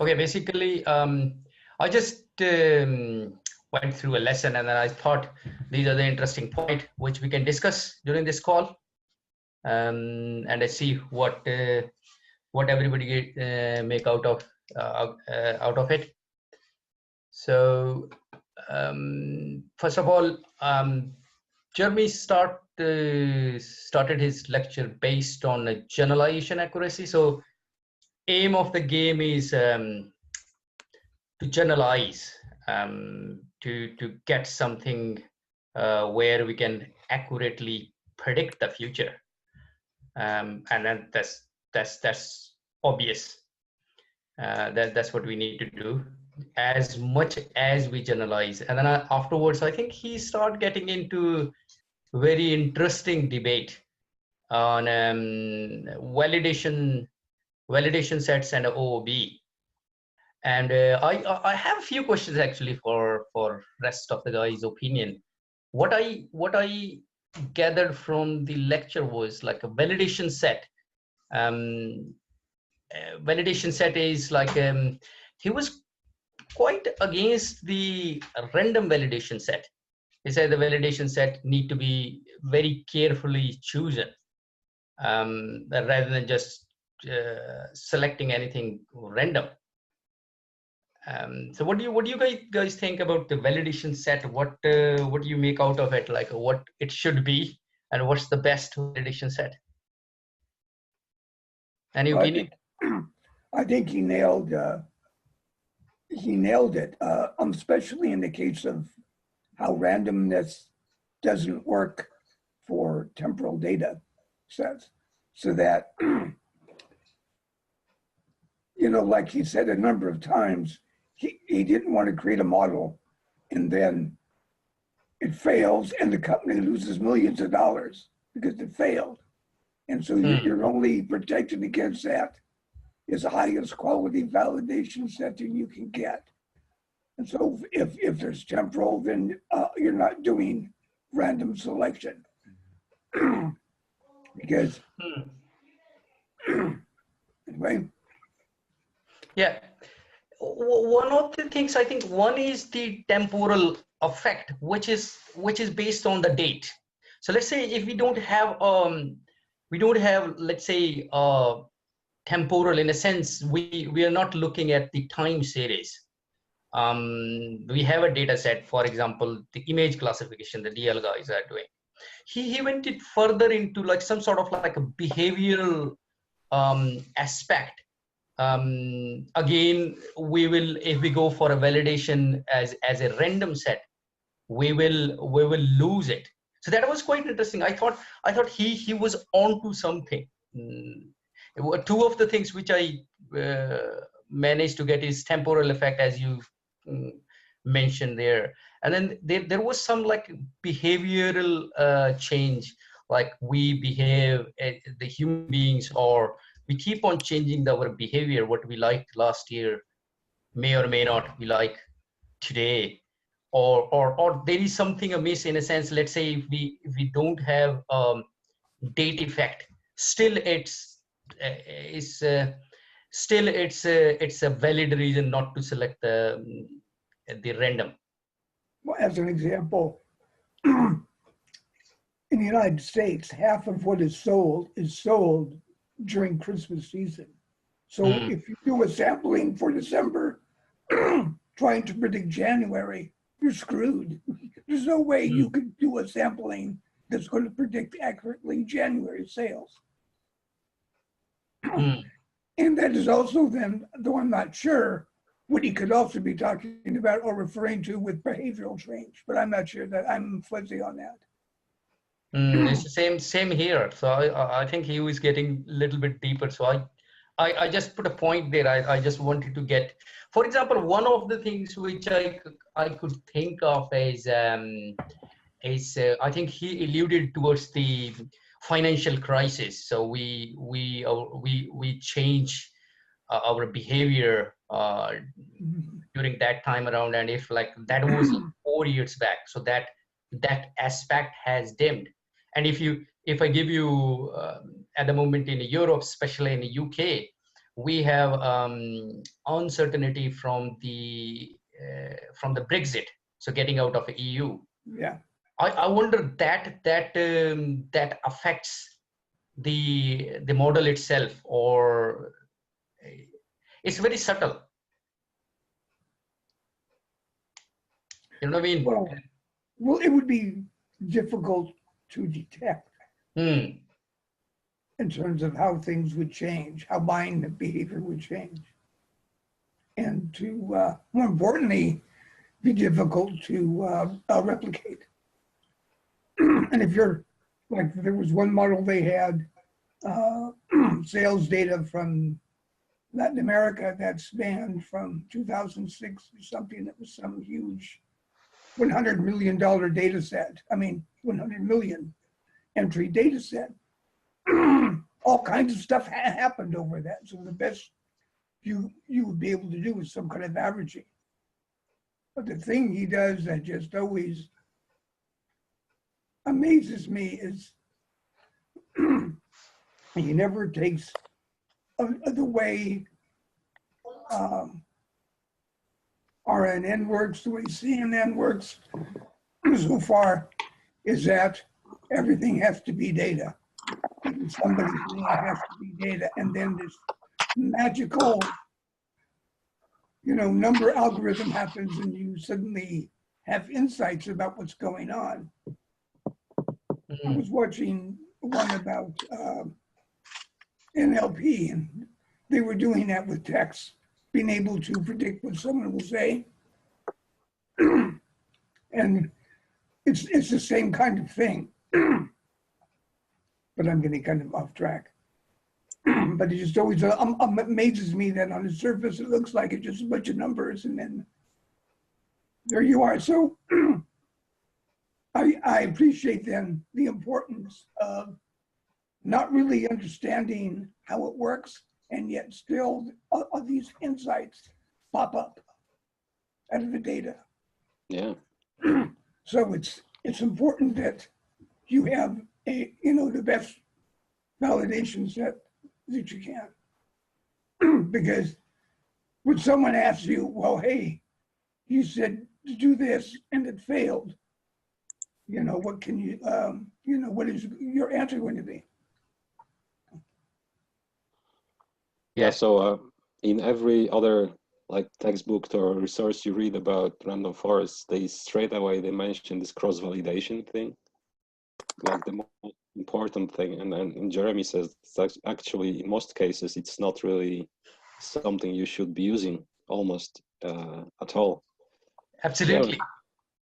Okay, basically, I just went through a lesson, and then I thought these are the interesting point which we can discuss during this call, and I see what everybody make out of it. So first of all, Jeremy started his lecture based on a generalization accuracy. So aim of the game is to generalize, to get something where we can accurately predict the future, and then that's obvious. That's what we need to do as much as we generalize. And then afterwards, I think he started getting into very interesting debate on validation sets and OOB. And I have a few questions actually for rest of the guys' opinion. What I gathered from the lecture was like a validation set. Validation set is like he was quite against the random validation set. He said the validation set need to be very carefully chosen, rather than just selecting anything random. So what do you guys think about the validation set? What do you make out of it? Like what it should be, and what's the best validation set? Any opinion? I think he nailed it, especially in the case of how randomness doesn't work for temporal data sets, so that like he said a number of times, he didn't want to create a model and then it fails and the company loses millions of dollars because it failed. And so you're only protected against that is the highest quality validation setting you can get. And so if there's temporal, then you're not doing random selection. Because anyway. Yeah, one of the things, I think one is the temporal effect, which is based on the date. So let's say if we don't have let's say temporal, in a sense, we are not looking at the time series. We have a data set, for example, the image classification the DL guys are doing. He went it further into like some sort of like a behavioral aspect. Again, we will, if we go for a validation as a random set, we will lose it. So that was quite interesting. I thought he was onto something. Two of the things which I managed to get is temporal effect, as you mentioned there, and then there was some like behavioral change, like we behave, the human beings, or we keep on changing our behavior. What we liked last year may or may not be like today, or there is something amiss, in a sense. Let's say if we don't have date effect, still it's a valid reason not to select the random. Well, as an example, in the United States, half of what is sold during Christmas season. So if you do a sampling for December, trying to predict January, you're screwed. There's no way you could do a sampling that's going to predict accurately January sales. And that is also then, though I'm not sure, what he could also be talking about or referring to with behavioral change, but I'm not sure. That I'm fuzzy on that. It's the same here. So I think he was getting a little bit deeper. So I just put a point there. I just wanted to get, for example, one of the things which I could think of is I think he alluded towards the financial crisis. So we change our behavior during that time around, and if like that was 4 years back, so that aspect has dimmed. And if I give you at the moment in Europe, especially in the UK, we have uncertainty from the Brexit, so getting out of the EU. Yeah. I wonder that affects the model itself, or it's very subtle. You know what I mean? Well, it would be difficult to detect in terms of how things would change, how buying behavior would change, and to more importantly, be difficult to replicate. And if you're like, there was one model they had sales data from Latin America that spanned from 2006 to something that was some huge $100 million data set. I mean, 100 million entry data set. All kinds of stuff happened over that. So the best you would be able to do is some kind of averaging. But the thing he does that just always amazes me is he never takes the way RNN works, the way CNN works so far, is that everything has to be data. Somebody's name has to be data, and then this magical, number algorithm happens, and you suddenly have insights about what's going on. I was watching one about NLP, and they were doing that with text, being able to predict what someone will say. And it's the same kind of thing. But I'm getting kind of off track. But it just always amazes me that on the surface, it looks like it's just a bunch of numbers, and then there you are. So I appreciate then the importance of not really understanding how it works, and yet still these insights pop up out of the data. Yeah. So it's important that you have the best validation set that you can. Because when someone asks you, well, hey, you said to do this and it failed, what can you, what is your answer going to be? Yeah, so in every other textbook or resource you read about random forests, they straight away mention this cross-validation thing, like the most important thing. And Jeremy says that's actually in most cases it's not really something you should be using almost at all. Absolutely.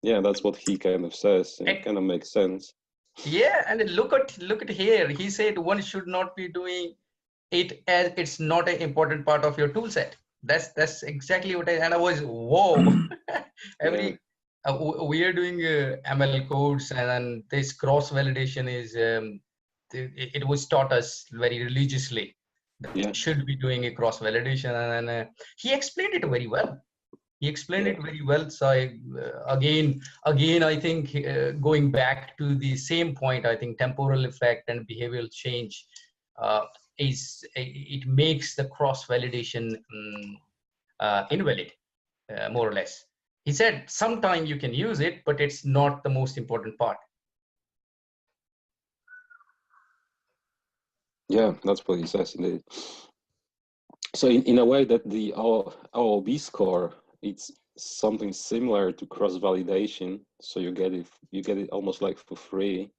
Yeah, that's what he kind of says. And it kind of makes sense. Yeah, and look at here. He said one should not be doing it as it's not an important part of your tool set. That's exactly what I was, whoa. We are doing ML codes, and then this cross validation is it was taught us very religiously that we should be doing a cross validation, and he explained it very well. So again I think going back to the same point, I think temporal effect and behavioral change it makes the cross validation invalid, more or less. He said sometime you can use it, but it's not the most important part. Yeah, that's what he says indeed. So in a way that the OOB score, it's something similar to cross validation. So you get it almost like for free.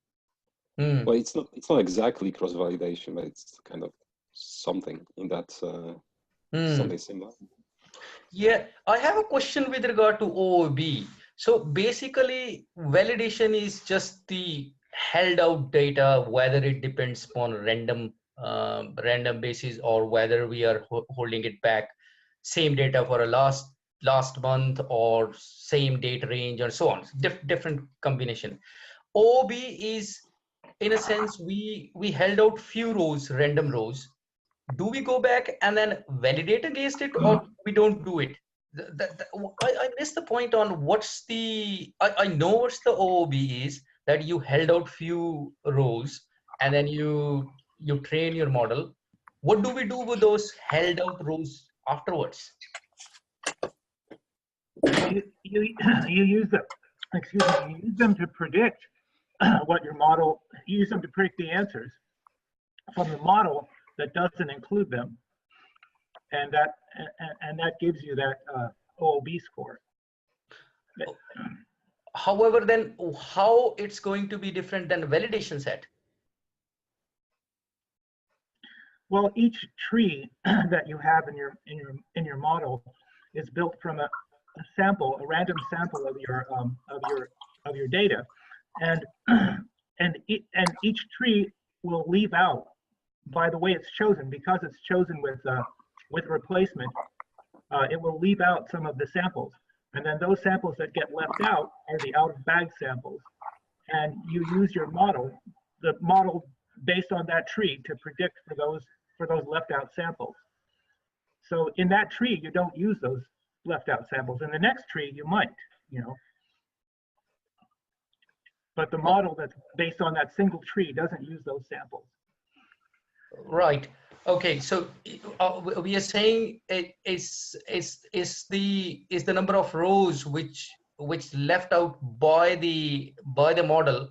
Well, it's not exactly cross validation, but it's kind of something in that something similar. Yeah, I have a question with regard to OOB. So basically, validation is just the held out data, whether it depends upon random basis or whether we are holding it back, same data for a last month or same date range or so on, different combination. OOB is, in a sense, we held out few rows, random rows. Do we go back and then validate against it, or we don't do it? I missed the point on what's the, I know what's the OOB is, that you held out few rows and then you train your model, what do we do with those held out rows afterwards? You use them, excuse me, you use them to predict what your model, you use them to predict the answers from the model that doesn't include them. And that gives you that OOB score. However, then how it's going to be different than a validation set? Well, each tree that you have in your model is built from a sample, a random sample of your data, and each tree will leave out, by the way it's chosen, because it's chosen with replacement, it will leave out some of the samples, and then those samples that get left out are the out-of-bag samples, and you use your model, the model based on that tree, to predict for those left out samples. So in that tree, you don't use those left out samples. In the next tree, you might, you know. But the model that's based on that single tree doesn't use those samples. Right. Okay. So we are saying it is the number of rows which left out by the model,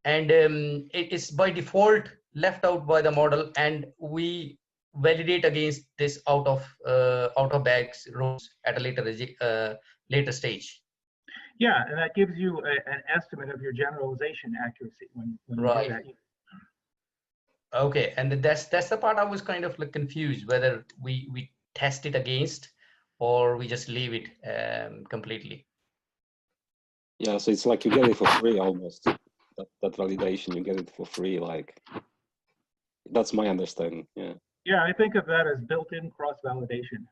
and it is by default left out by the model, and we validate against this out of bags rows at a later stage. Yeah, and that gives you an estimate of your generalization accuracy when you Right. do that. Okay, and that's the part I was kind of like confused whether we test it against or we just leave it completely. Yeah, so it's like you get it for free almost. That validation, you get it for free. Like, that's my understanding. Yeah. Yeah, I think of that as built-in cross-validation.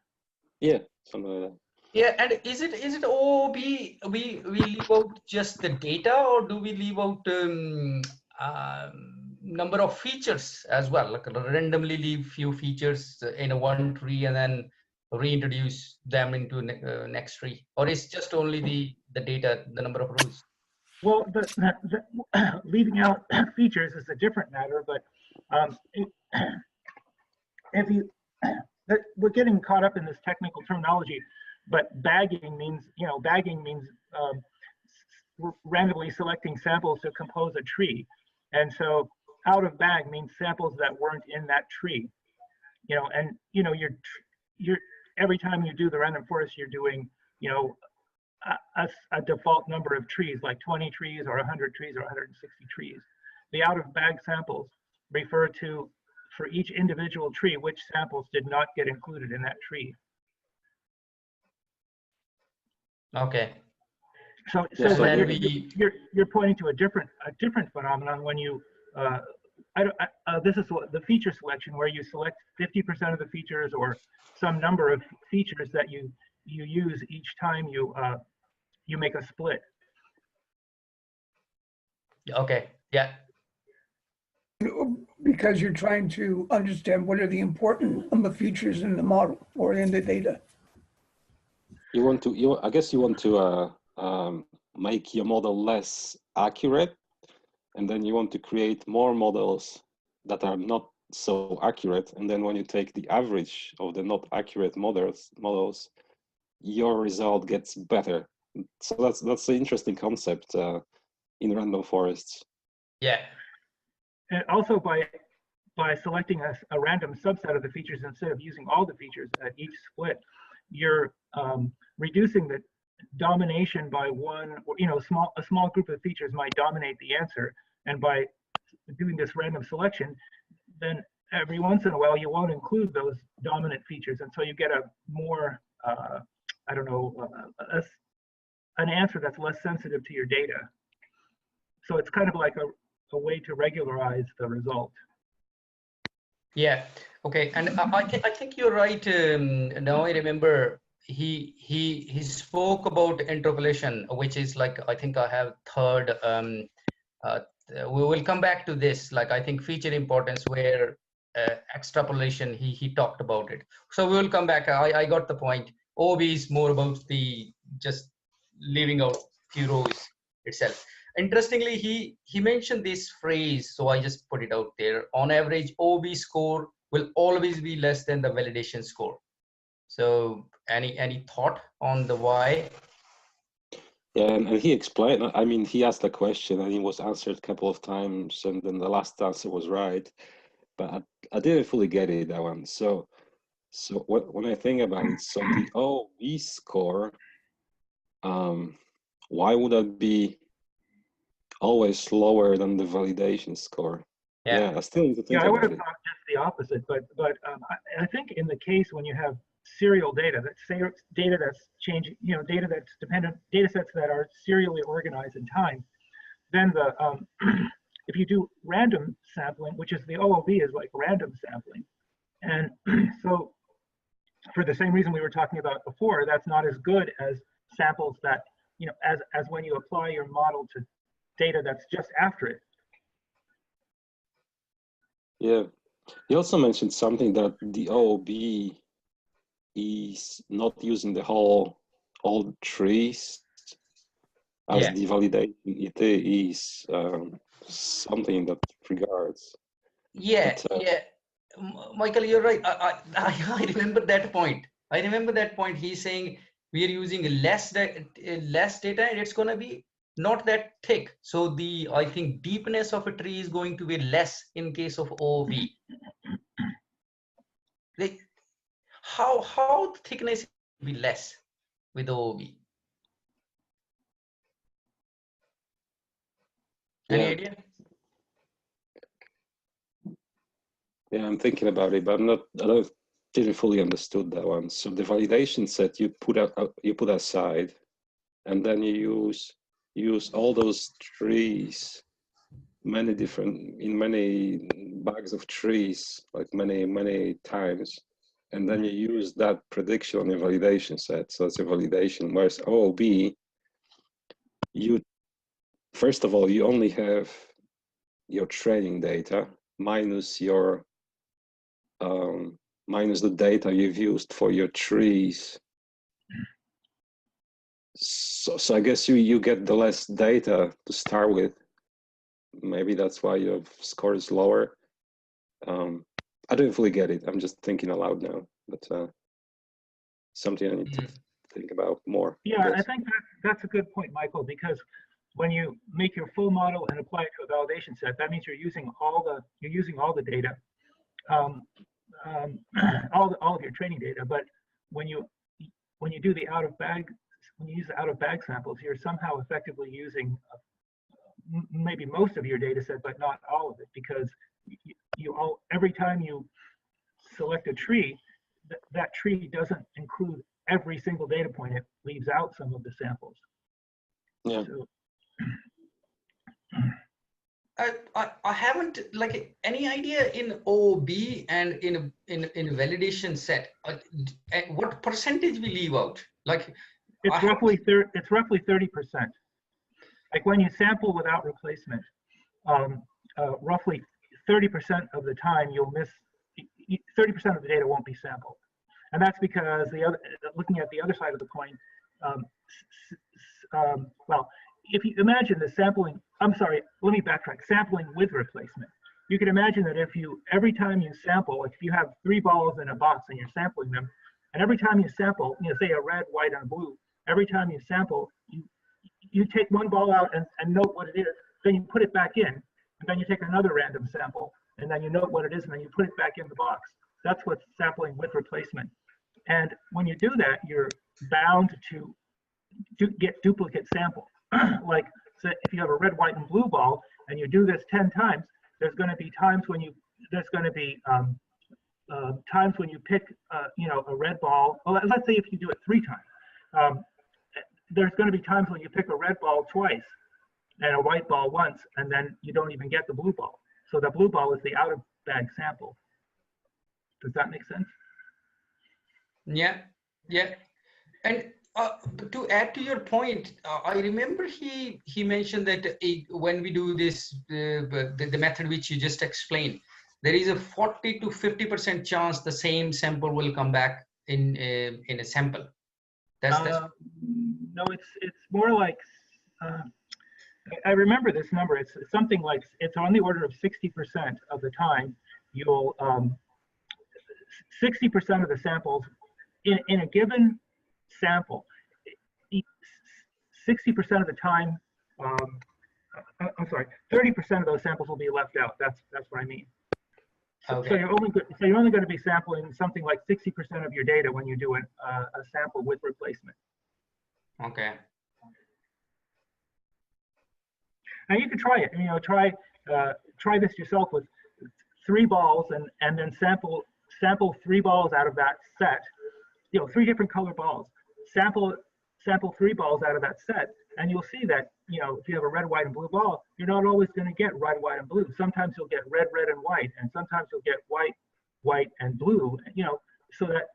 Yeah, something like that. Yeah, and is it OOB we leave out just the data, or do we leave out number of features as well, like randomly leave few features in a one tree and then reintroduce them into next tree, or is just only the data, the number of rows? Well, the leaving out features is a different matter, but if you, we're getting caught up in this technical terminology, but bagging means, randomly selecting samples to compose a tree. And so out of bag means samples that weren't in that tree, and you're every time you do the random forest, you're doing, a default number of trees, like 20 trees or 100 trees or 160 trees. The out of bag samples refer to, for each individual tree, which samples did not get included in that tree. Okay. So you're pointing to a different phenomenon when you this is the feature selection, where you select 50% of the features or some number of features that you use each time you make a split. Okay. Yeah. Because you're trying to understand what are the important features in the model or in the data. I guess you want to make your model less accurate, and then you want to create more models that are not so accurate. And then when you take the average of the not accurate models, your result gets better. So that's an interesting concept in random forests. Yeah. And also by selecting a random subset of the features instead of using all the features at each split, you're reducing the domination by one, a small group of features might dominate the answer. And by doing this random selection, then every once in a while you won't include those dominant features, and so you get a more an answer that's less sensitive to your data. So it's kind of like a way to regularize the result. Yeah. Okay. And I think you're right. Now I remember he spoke about interpolation, which is like, I think I have third. We will come back to this. Like, I think feature importance, where extrapolation, he talked about it. So we will come back. I got the point. OB is more about the just leaving out few rows itself. Interestingly, he mentioned this phrase, so I just put it out there. On average, OB score will always be less than the validation score. So any thought on the why? Yeah, and he explained, I mean, he asked a question and it was answered a couple of times, and then the last answer was right, but I didn't fully get it, that one. So when I think about it, so the OV score, why would that be always lower than the validation score? Yeah, I still need to think I would about have it. thought just the opposite, but I think in the case when you have serial data, data that's changing, data that's dependent, data sets that are serially organized in time, then the if you do random sampling, which is the OOV is like random sampling, and so for the same reason we were talking about before, that's not as good as samples that, as when you apply your model to data that's just after it. Yeah, he also mentioned something that the OOB is not using the all trees as the validation. It is something in that regards. Yeah, yeah. Michael, you're right. I remember that point. I remember that point. He's saying we are using less data and it's going to be not that thick. So I think deepness of a tree is going to be less in case of OV. Like how the thickness will be less with OV? Any idea? Yeah, I'm thinking about it, but I didn't fully understood that one. So the validation set you put aside, and then you use all those trees, in many bags of trees, like many times, and then you use that prediction on your validation set. So it's a validation. Whereas OOB, first of all, you only have your training data minus your minus the data you've used for your trees. So I guess you get the less data to start with. Maybe that's why your score is lower. I didn't fully get it. I'm just thinking aloud now, but something I need to think about more. Yeah, I think that's a good point, Michael, because when you make your full model and apply it to a validation set, that means you're using all the data, all of your training data. But when you do the when you use the out of bag samples, you're somehow effectively using maybe most of your data set, but not all of it, because every time you select a tree, that tree doesn't include every single data point. It leaves out some of the samples. Yeah. So, I haven't any idea in OOB and in validation set what percentage we leave out. Like it's roughly 30%. Like when you sample without replacement, roughly 30% of the time you'll miss 30% of the data won't be sampled, and that's because looking at the other side of the coin. Well, if you imagine the sampling, I'm sorry, let me backtrack. Sampling with replacement. You can imagine that every time you sample, like if you have 3 balls in a box and you're sampling them, and every time you sample, say a red, white, and blue, every time you sample, you take one ball out and note what it is, then you put it back in, and then you take another random sample, and then you note what it is, and then you put it back in the box. That's what's sampling with replacement. And when you do that, you're bound to get duplicate samples. Like, so if you have a red, white, and blue ball, and you do this 10 times, there's going to be times when you pick a red ball. Well, let's say if you do it 3 times, there's going to be times when you pick a red ball twice and a white ball once, and then you don't even get the blue ball. So the blue ball is the out of bag sample. Does that make sense? Yeah. And to add to your point, I remember he mentioned that when we do this, the method which you just explained, there is a 40 to 50% chance the same sample will come back in a sample. No, it's more like I remember this number. It's something like it's on the order of 60% of the time you'll 60% of the samples in a given sample, 60% of the time, I'm sorry, 30% of those samples will be left out. That's what I mean. Okay. So you're only going to be sampling something like 60% of your data when you do a sample with replacement. Okay. Now you can try it. You know, try this yourself with 3 balls and then sample 3 balls out of that set. You know, 3 different color balls. Sample 3 balls out of that set, and you'll see that, you know, if you have a red, white, and blue ball, you're not always going to get red, white, and blue. Sometimes you'll get red, red, and white, and sometimes you'll get white, white, and blue. You know, so that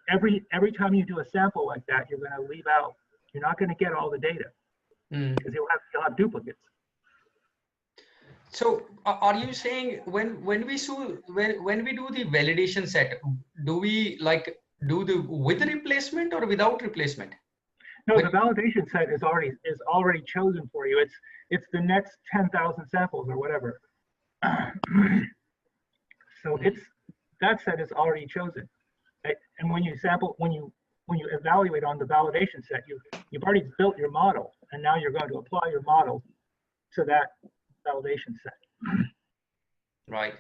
every time you do a sample like that, you're going to leave out. You're not going to get all the data because you'll have duplicates. So are you saying when we do the validation set, do we like do the with replacement or without replacement? No, the validation set is already chosen for you. It's the next 10,000 samples or whatever. So that set is already chosen. And when you evaluate on the validation set, you've already built your model, and now you're going to apply your model to that validation set. Right.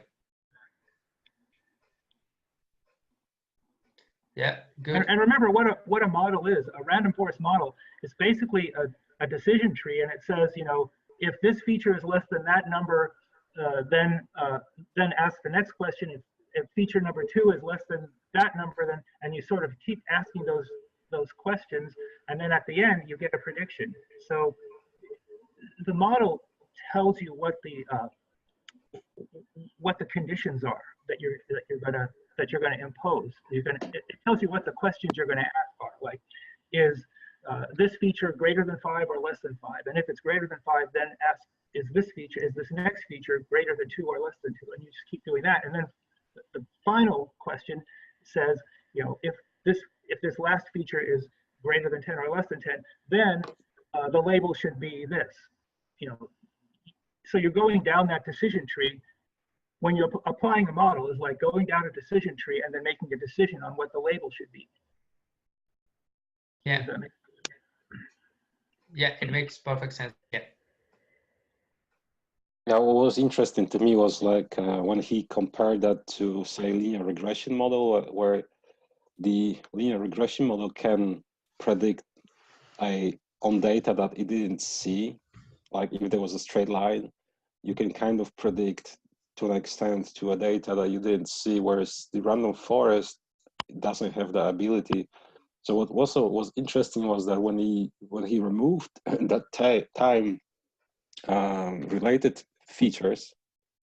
Yeah, good. And remember what a model is. A random forest model is basically a decision tree, and it says, you know, if this feature is less than that number, then ask the next question. If feature number 2 is less than that number, then, and you sort of keep asking those questions, and then at the end you get a prediction. So the model tells you what the conditions are that you're gonna impose. It tells you what the questions you're gonna ask are. Like, is this feature greater than 5 or less than 5? And if it's greater than 5, then ask, is this next feature greater than 2 or less than 2? And you just keep doing that. And then the final question says, you know, if this last feature is greater than 10 or less than 10, then the label should be this. You know, so you're going down that decision tree. When you're applying a model, is like going down a decision tree and then making a decision on what the label should be. Yeah. Yeah, it makes perfect sense. Yeah. Yeah, what was interesting to me was like when he compared that to, say, linear regression model, where the linear regression model can predict on data that it didn't see. Like if there was a straight line, you can kind of predict to an extent to a data that you didn't see, whereas the random forest doesn't have the ability. So what also was interesting was that when he removed that time related features,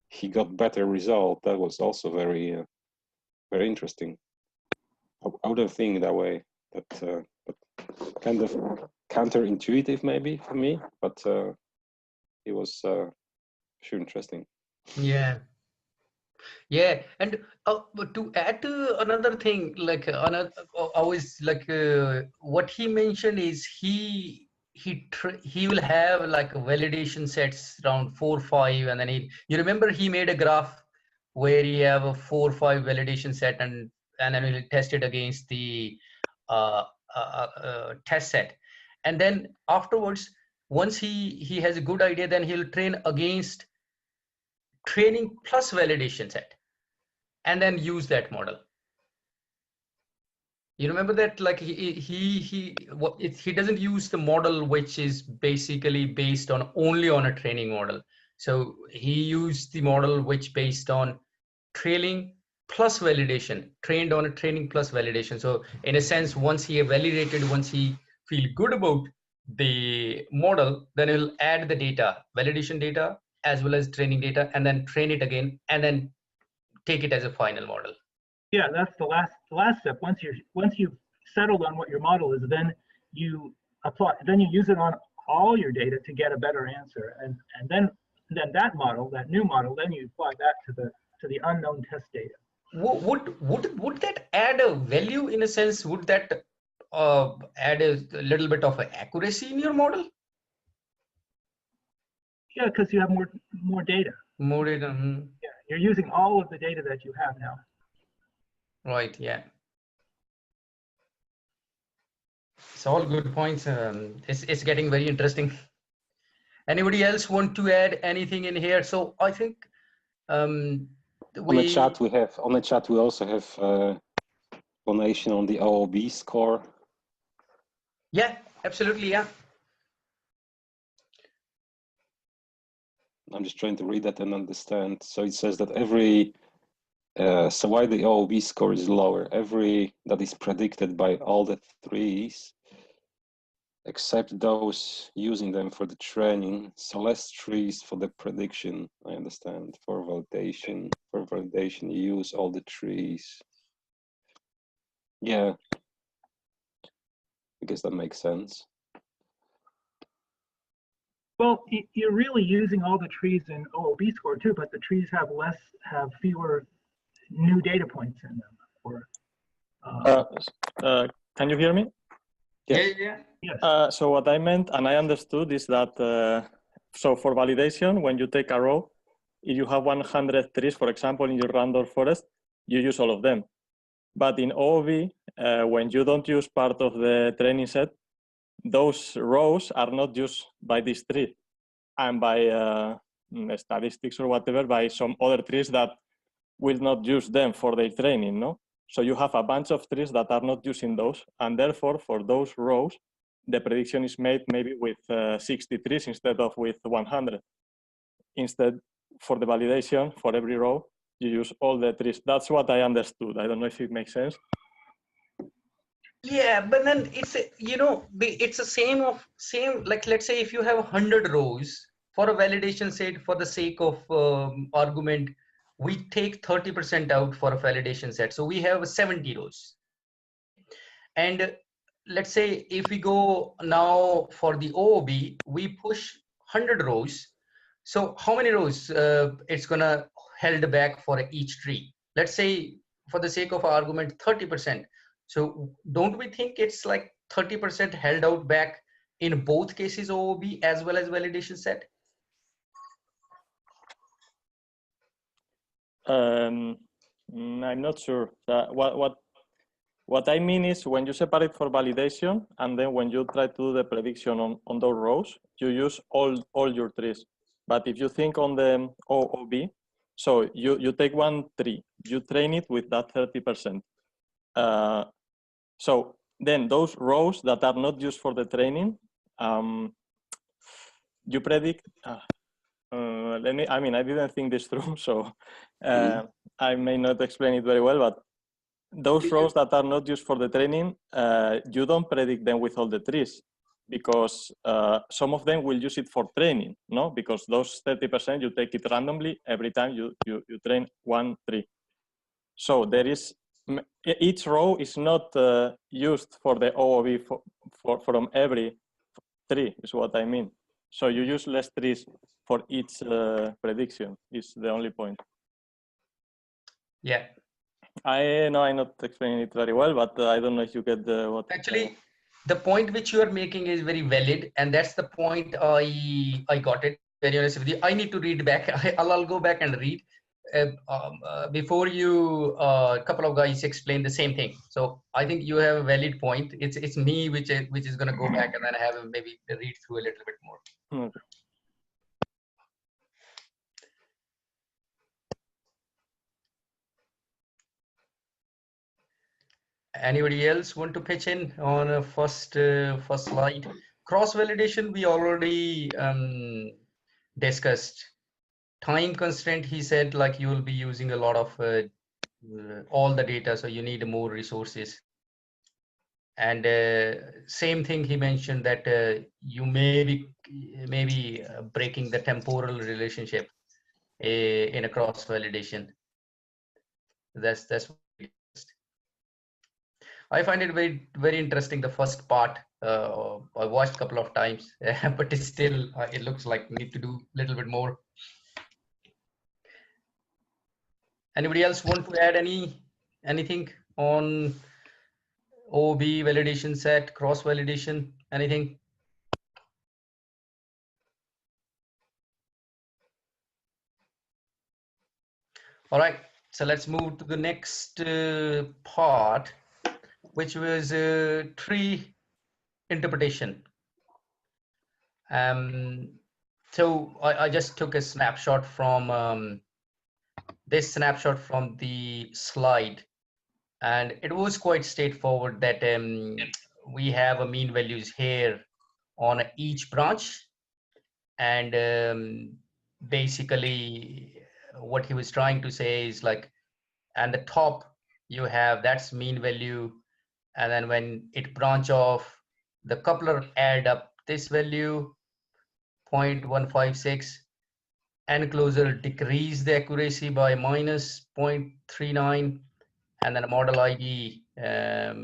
he got better result. That was also very very interesting. I wouldn't think that way, but kind of counterintuitive maybe for me, but it was sure interesting. Yeah. Yeah, and but to add to another thing, like another, always like what he mentioned is he will have like validation sets around 4, 5, and then you remember he made a graph where you have a 4, 5 validation set, and then he'll test it against the test set, and then afterwards, once he has a good idea, then he'll train against training plus validation set, and then use that model. You remember that, like he doesn't use the model which is basically based on only on a training model. So he used the model which based on training plus validation, trained on a training plus validation. So in a sense, once he validated, once he feel good about the model, then he'll add the data, validation data as well as training data, and then train it again, and then take it as a final model. Yeah, that's the last step. Once you've settled on what your model is, then you apply. Then you use it on all your data to get a better answer, and then that model, that new model, then you apply that to the unknown test data. Would that add a value in a sense? Would that add a little bit of accuracy in your model? Yeah, because you have more data. More data. Yeah, you're using all of the data that you have now. Right. Yeah. It's all good points. It's getting very interesting. Anybody else want to add anything in here? So I think on the chat we also have explanation on the OOB score. Yeah, absolutely. Yeah. I'm just trying to read that and understand. So it says that every so why the OOB score is lower? Every that is predicted by all the threes, except those using them for the training. So less trees for the prediction. I understand. For validation, you use all the trees. Yeah, I guess that makes sense. Well, you're really using all the trees in OOB score too, but the trees have fewer new data points in them. Or, can you hear me? Yes. Yeah. yes. So what I meant, and I understood, is that so for validation, when you take a row, if you have 100 trees, for example, in your random forest, you use all of them. But in OOB, when you don't use part of the training set, those rows are not used by this tree, and by statistics or whatever, by some other trees that will not use them for their training, no? So you have a bunch of trees that are not using those, and therefore for those rows, the prediction is made maybe with 60 trees instead of with 100. Instead, for the validation, for every row, you use all the trees. That's what I understood. I don't know if it makes sense. Yeah, but then it's it's the same like, let's say if you have 100 rows for a validation set, for the sake of argument, we take 30% out for a validation set, so we have 70 rows. And let's say if we go now for the OOB, we push 100 rows. So how many rows it's gonna held back for each tree? Let's say, for the sake of argument, 30%. So don't we think it's like 30% held out back in both cases, OOB as well as validation set? I'm not sure. What I mean is, when you separate for validation, and then when you try to do the prediction on those rows, you use all your trees. But if you think on the OOB, so you take one tree, you train it with that 30%. So then those rows that are not used for the training, you predict. I didn't think this through, so I may not explain it very well, but those rows that are not used for the training, you don't predict them with all the trees, because some of them will use it for training, no? Because those 30%, you take it randomly every time you train one tree. So there is, each row is not used for the OOB from every tree, is what I mean. So you use less trees for each prediction, is the only point. Yeah. I know I'm not explaining it very well, but I don't know if you get what. Actually, the point which you are making is very valid, and that's the point I got it. Very honest with you, I need to read back. I'll go back and read before you. A couple of guys explain the same thing, so I think you have a valid point. It's me which is going to go back and then have maybe read through a little bit more. Okay. Anybody else want to pitch in on a first slide? Cross validation we already discussed. Time constraint, he said, like you will be using a lot of all the data, so you need more resources. And same thing he mentioned, that you may be breaking the temporal relationship in a cross validation. That's I find it very interesting, the first part. I watched a couple of times, but it's still it looks like need to do a little bit more. Anybody else want to add anything on OB validation set, cross validation, anything? All right, So let's move to the next part, which was tree interpretation. So I just took a snapshot from this snapshot from the slide, and it was quite straightforward that we have a mean values here on each branch, and basically what he was trying to say is like, and the top you have that's mean value, and then when it branch off, the coupler add up this value 0.156, enclosure decrease the accuracy by minus 0.39, and then model ID less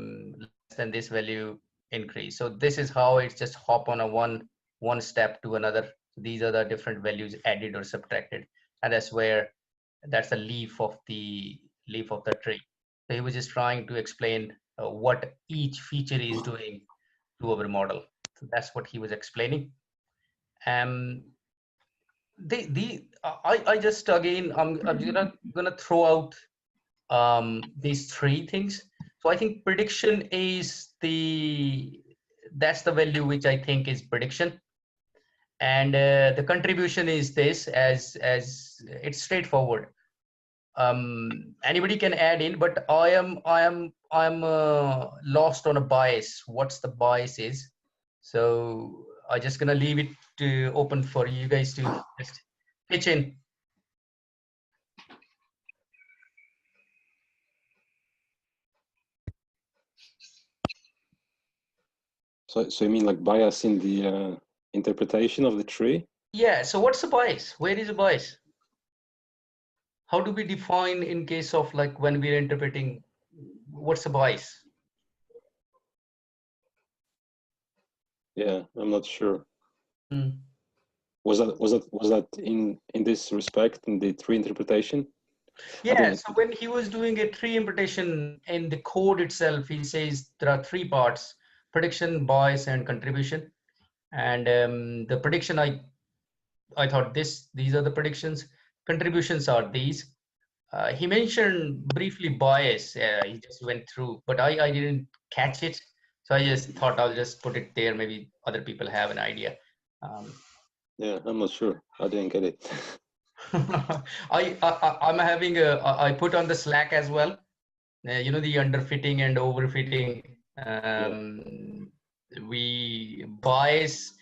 than this value increase. So this is how it's just hop on a one step to another. These are the different values added or subtracted, and that's the leaf of the tree. So he was just trying to explain what each feature is doing to our model. So that's what he was explaining. I just again I'm gonna throw out these three things. So I think prediction is that's the value which I think is prediction, and the contribution is this, as it's straightforward. Anybody can add in, but I'm lost on a bias. What's the bias is? So I'm just gonna leave it open for you guys to just pitch in. So you mean like bias in the interpretation of the tree? Yeah, so what's the bias? Where is the bias? How do we define in case of like when we're interpreting, what's the bias? Yeah, I'm not sure. Hmm. Was that in this respect in the tree interpretation? Yeah, so when he was doing a tree interpretation in the code itself, he says there are three parts: prediction, bias, and contribution. And the prediction, I thought these are the predictions. Contributions are these. He mentioned briefly bias. He just went through, but I didn't catch it. So I just thought I'll just put it there. Maybe other people have an idea. Yeah, I'm not sure. I didn't get it. I'm having I put on the Slack as well. You know, the underfitting and overfitting. We bias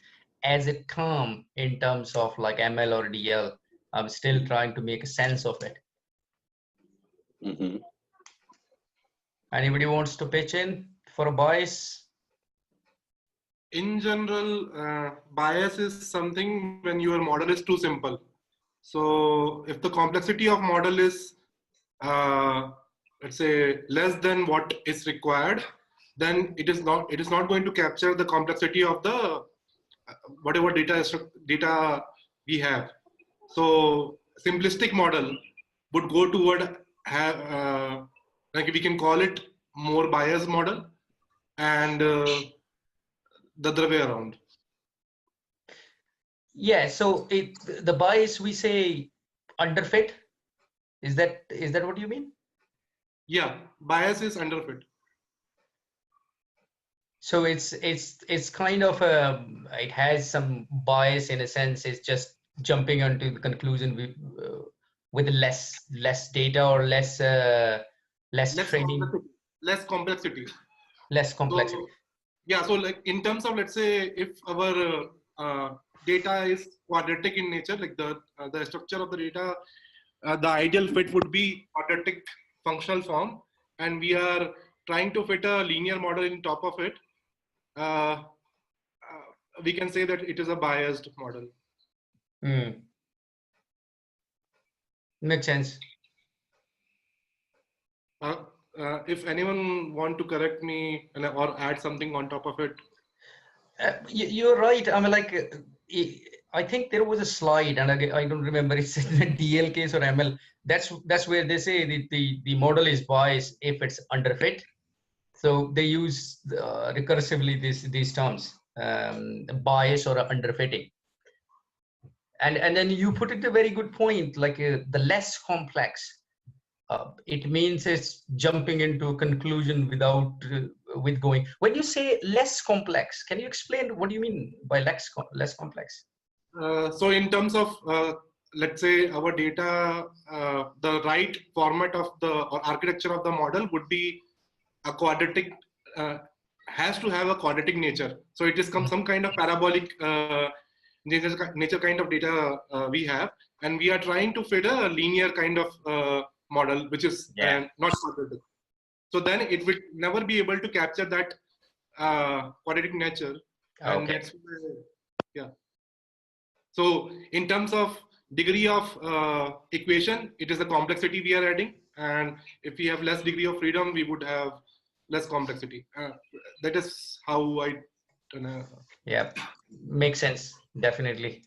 as a term in terms of like ML or DL. I'm still trying to make a sense of it. Mm-hmm. Anybody wants to pitch in for a bias? In general, bias is something when your model is too simple. So if the complexity of model is, let's say, less than what is required, then it is not going to capture the complexity of the whatever data we have. So simplistic model would go toward like we can call it more biased model, and the other way around. Yeah, so the bias, we say underfit. Is that what you mean? Yeah, bias is underfit. So it's kind of it has some bias in a sense. It's just jumping onto the conclusion with less data or less training, less complexity. less complexity. So, yeah, so like in terms of, let's say, if our data is quadratic in nature, like the structure of the data, the ideal fit would be quadratic functional form, and we are trying to fit a linear model in top of it. We can say that it is a biased model. Makes sense. If anyone want to correct me or add something on top of it. You're right. I mean, like, I think there was a slide, and I don't remember it's in the DL case or ML. That's where they say the model is biased if it's underfit. So they use recursively these terms, bias or underfitting. And then you put it a very good point, like the less complex. it means it's jumping into a conclusion without with going. When you say less complex, can you explain what do you mean by less complex? So in terms of let's say our data, the right format of the or architecture of the model would be a quadratic, has to have a quadratic nature. So it is some kind of parabolic nature kind of data we have, and we are trying to fit a linear kind of model, which is not quadratic. So then it will never be able to capture that quadratic nature, and that's yeah. So in terms of degree of equation, it is the complexity we are adding, and if we have less degree of freedom, we would have less complexity. That is how I. Yeah, makes sense. Definitely,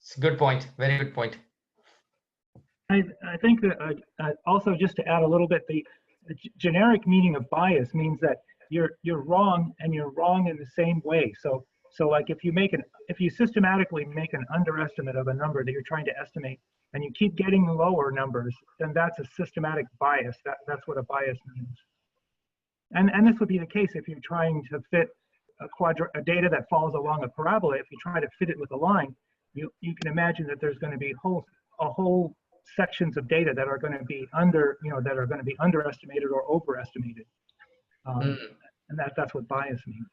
it's a good point. Very good point. I think that also just to add a little bit, the generic meaning of bias means that you're wrong, and you're wrong in the same way. So like if you systematically make an underestimate of a number that you're trying to estimate, and you keep getting lower numbers, then that's a systematic bias. That's what a bias means. And this would be the case if you're trying to fit a data that falls along a parabola. If you try to fit it with a line, you can imagine that there's going to be a whole sections of data that are going to be underestimated or overestimated, and that's what bias means.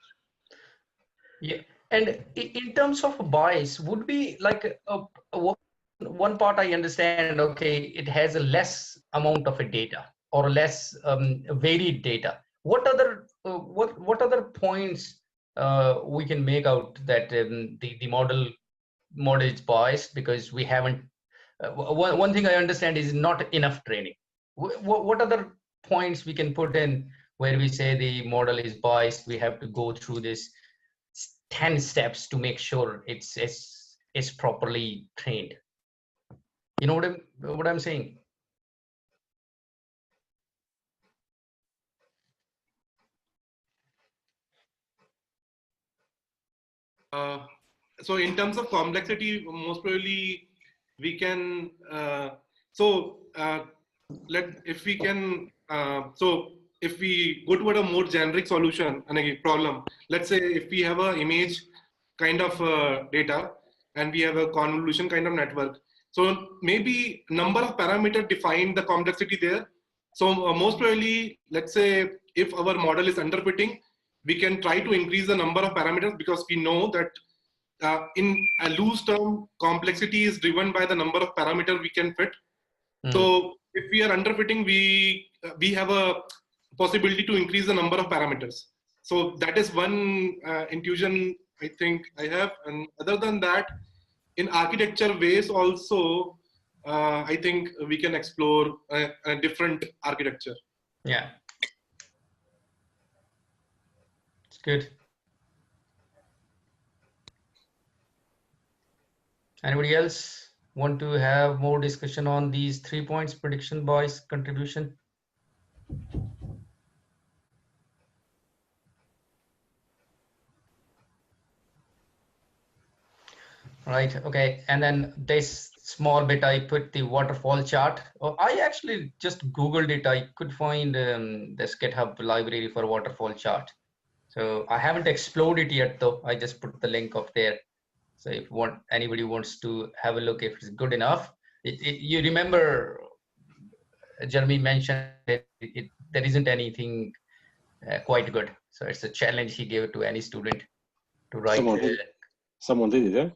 Yeah, and in terms of bias, would be like one part I understand. Okay, it has a less amount of a data or less varied data. What other what other points we can make out that the model is biased because we haven't. One thing I understand is not enough training. What other points we can put in where we say the model is biased? We have to go through this 10 steps to make sure it's properly trained. You know what I'm saying? So in terms of complexity, most probably we can. If we go toward a more generic solution and a problem, let's say if we have an image kind of data and we have a convolution kind of network, so maybe number of parameters define the complexity there. So most probably, let's say if our model is underfitting, we can try to increase the number of parameters, because we know that in a loose term, complexity is driven by the number of parameters we can fit. So if we are underfitting, we have a possibility to increase the number of parameters. So that is one intuition I think I have. And other than that, in architecture ways also, I think we can explore a different architecture. Yeah, it's good. Anybody else want to have more discussion on these 3 points: prediction, bias, contribution? Right, okay. And then this small bit, I put the waterfall chart. I actually just Googled it. I could find this GitHub library for waterfall chart. So I haven't explored it yet though. I just put the link up there. So if anybody wants to have a look, if it's good enough. You remember Jeremy mentioned there isn't anything quite good. So it's a challenge he gave to any student to write. Someone did it, yeah?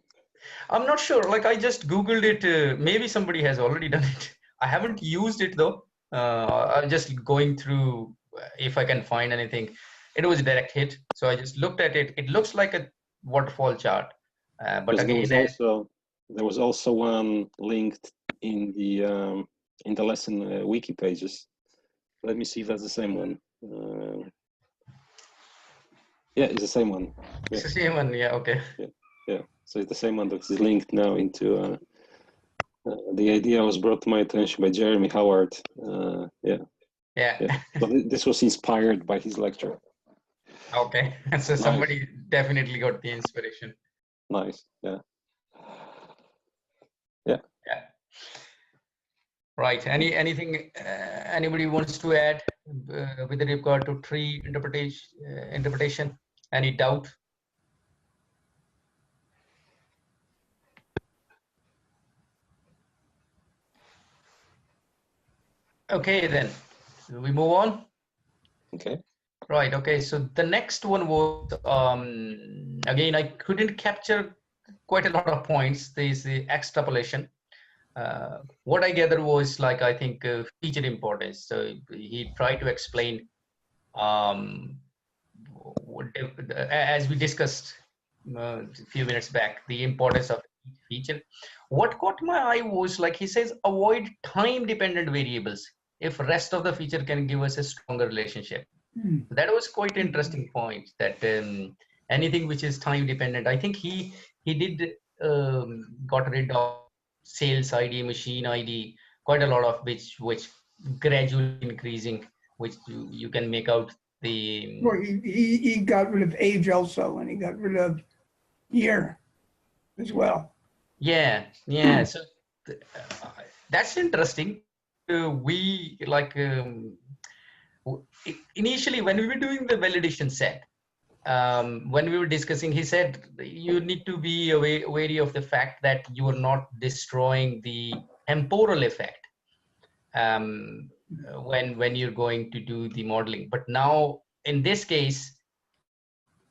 I'm not sure. Like I just Googled it. Maybe somebody has already done it. I haven't used it though. I'm just going through if I can find anything. It was a direct hit. So I just looked at it. It looks like a waterfall chart. But again, there was also one linked in the lesson wiki pages. Let me see if that's the same one. Yeah, it's the same one. It's the same one. Yeah. Okay. Yeah. So it's the same one that's linked now into. The idea was brought to my attention by Jeremy Howard. Yeah. So this was inspired by his lecture. Okay. So nice. Somebody definitely got the inspiration. Nice. Yeah. Right. Anything anybody wants to add with regard to tree interpretation? Any doubt? Okay, then we move on. Okay. Right. Okay. So the next one was again, I couldn't capture quite a lot of points. There's the extrapolation. What I gathered was like, I think feature importance. So he tried to explain as we discussed a few minutes back, the importance of each feature. What caught my eye was like he says, avoid time-dependent variables if rest of the feature can give us a stronger relationship. That was quite interesting point, that anything which is time-dependent. I think he did got rid of sales ID, machine ID, quite a lot of which gradually increasing, which you can make out the. Well, he got rid of age also, and he got rid of year as well. Yeah. So that's interesting. We like initially when we were doing the validation set, when we were discussing, he said you need to be wary of the fact that you are not destroying the temporal effect when you're going to do the modeling. But now in this case,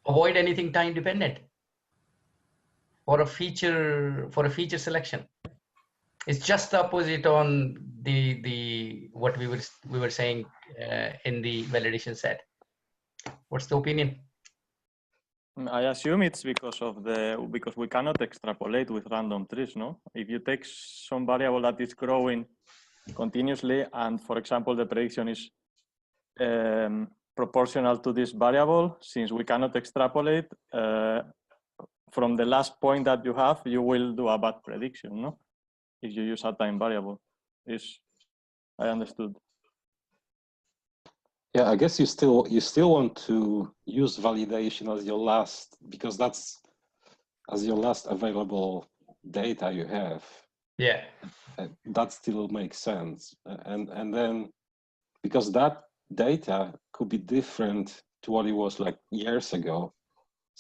avoid anything time dependent for a feature selection. It's just the opposite on the what we were saying in the validation set. What's the opinion? I assume it's because we cannot extrapolate with random trees, no? If you take some variable that is growing continuously, and for example, the prediction is proportional to this variable, since we cannot extrapolate, from the last point that you have, you will do a bad prediction, no? If you use a time variable. I understood. Yeah, I guess you still want to use validation as your last, because that's as your last available data you have. Yeah. That still makes sense. And then because that data could be different to what it was like years ago.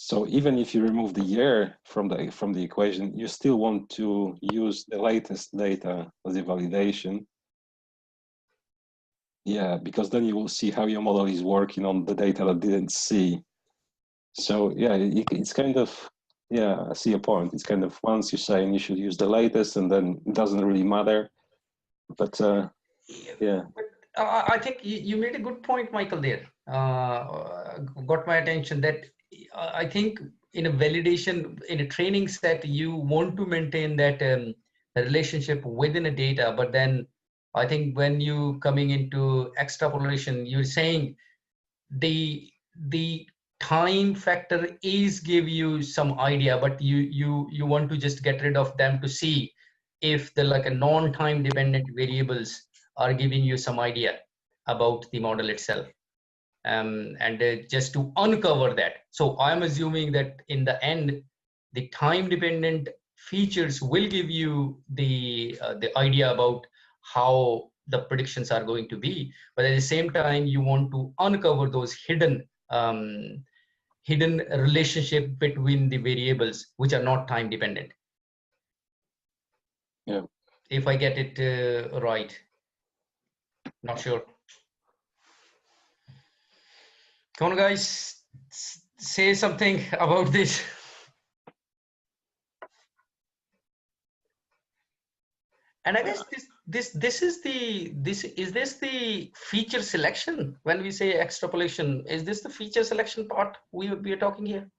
So even if you remove the year from the equation, you still want to use the latest data as a validation. Yeah, because then you will see how your model is working on the data that didn't see. So yeah, it's kind of, yeah, I see a point. It's kind of, once you're saying you should use the latest, and then it doesn't really matter. But yeah. I think you made a good point, Michael, there. Got my attention that I think in a validation, in a training set, you want to maintain that relationship within a data. But then I think when you coming into extrapolation, you're saying the time factor is give you some idea, but you want to just get rid of them to see if the like a non-time dependent variables are giving you some idea about the model itself, and just to uncover that. So I'm assuming that in the end, the time dependent features will give you the idea about how the predictions are going to be, but at the same time you want to uncover those hidden relationship between the variables which are not time dependent. Yeah. If I get it right. Not sure. Come on, guys, say something about this. And I guess this is the feature selection when we say extrapolation? Is this the feature selection part we are talking here?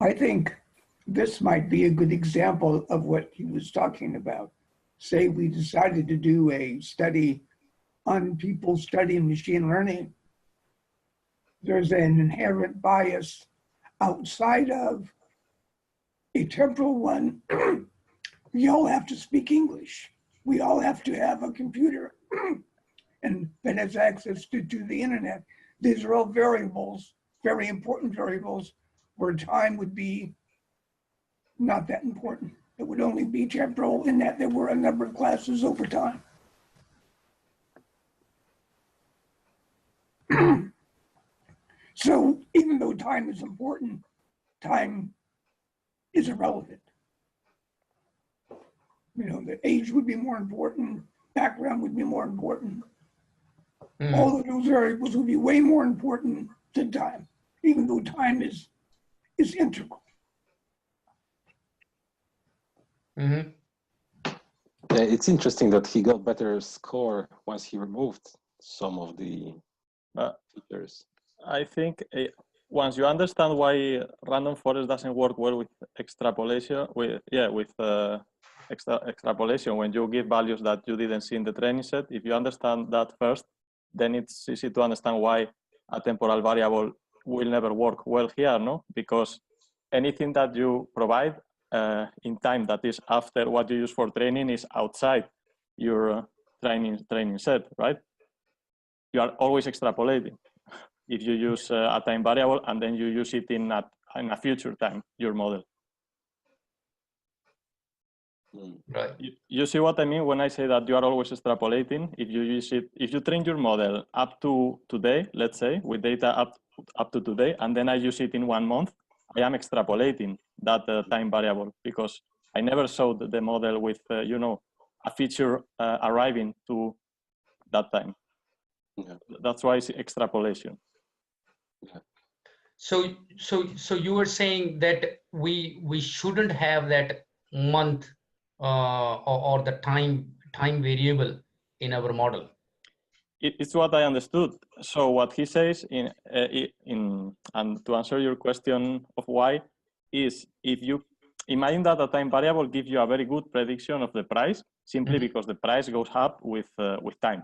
I think this might be a good example of what he was talking about. Say we decided to do a study on people studying machine learning. There's an inherent bias outside of a temporal one. We all have to speak English. We all have to have a computer and that has access to the internet. These are all variables, very important variables, where time would be not that important. It would only be temporal in that there were a number of classes over time. So even though time is important, time is irrelevant. You know, the age would be more important, background would be more important. All of those variables would be way more important than time, even though time is integral. Yeah, it's interesting that he got better score once he removed some of the features. I think once you understand why random forest doesn't work well with extrapolation, extrapolation when you give values that you didn't see in the training set, if you understand that first, then it's easy to understand why a temporal variable will never work well here, no? Because anything that you provide in time that is after what you use for training is outside your training set, right? You are always extrapolating. If you use a time variable and then you use it in a future time, your model. Right. You see what I mean when I say that you are always extrapolating? If you use it, if you train your model up to today, let's say, with data up to today, and then I use it in 1 month, I am extrapolating that time variable because I never showed the model with, you know, a feature arriving to that time. Yeah. That's why it's extrapolation. Yeah. So you were saying that we shouldn't have that month or the time variable in our model. It's what I understood. So what he says and to answer your question of why is if you imagine that a time variable gives you a very good prediction of the price simply because the price goes up with time.